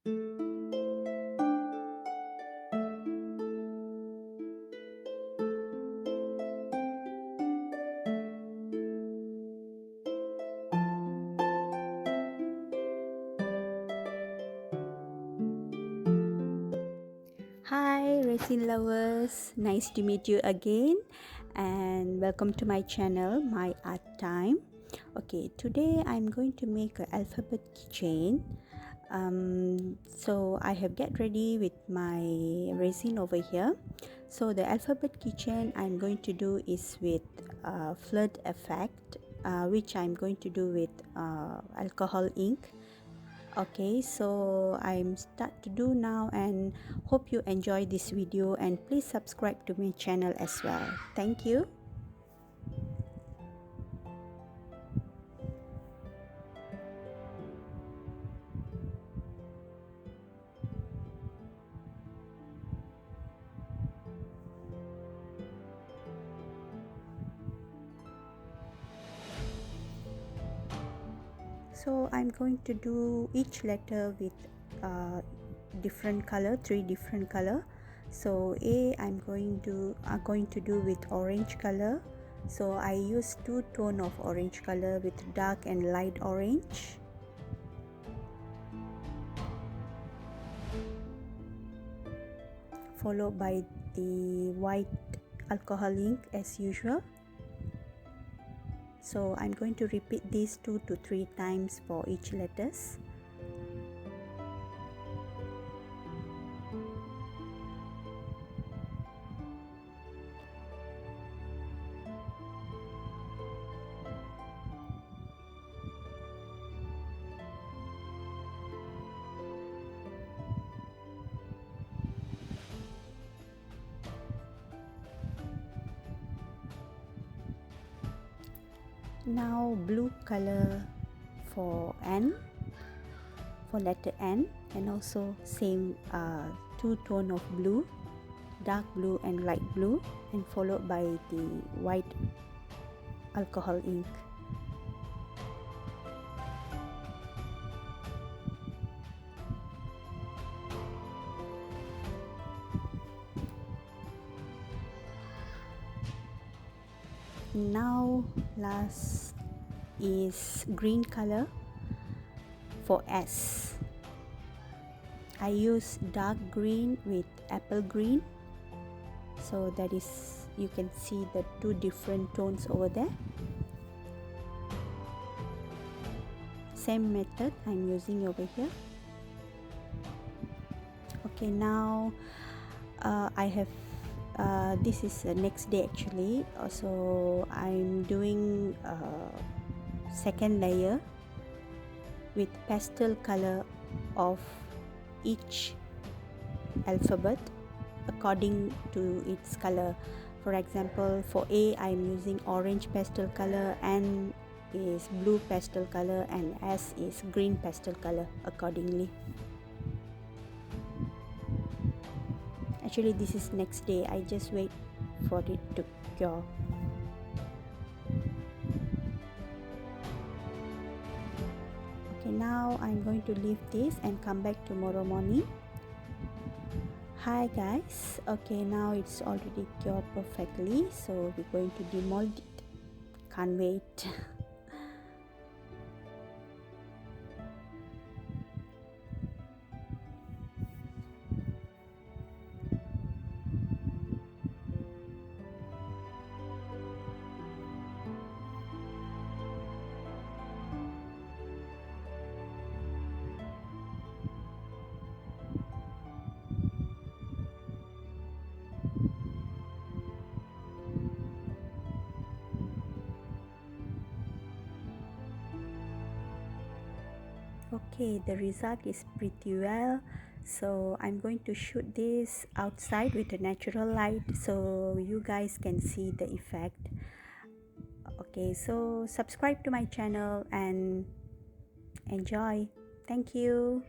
Hi resin lovers, nice to meet you again and welcome to my channel MyArt time. Okay, today I'm going to make an alphabet keychain. So I have get ready with my resin over here. So the alphabet keychain I'm going to do is with flood effect, which I'm going to do with alcohol ink. Okay, so I'm start to do now and hope you enjoy this video, and please subscribe to my channel as well. Thank you. So I'm going to do each letter with different color, 3 different color. So A I'm going to do with orange color. So I use 2 tone of orange color with dark and light orange. Followed by the white alcohol ink as usual. So I'm going to repeat this 2 to 3 times for each letters. Now blue color for N, for letter N, and also same 2 tone of blue, dark blue and light blue, and followed by the white alcohol ink. Now last is green color for S. I use dark green with apple green, so that is, you can see the 2 different tones over there. Same method I'm using over here. Okay, now I have this is the next day actually, so I'm doing second layer with pastel color of each alphabet according to its color. For example, for A I'm using orange pastel color, N is blue pastel color, and S is green pastel color accordingly. Actually this is next day, I just wait for it to cure. Okay, now I'm going to leave this and come back tomorrow morning. Hi guys, okay, now it's already cured perfectly, so we're going to demold it. Can't wait. Okay, the result is pretty well. So I'm going to shoot this outside with a natural light so you guys can see the effect. Okay, so subscribe to my channel and enjoy. Thank you.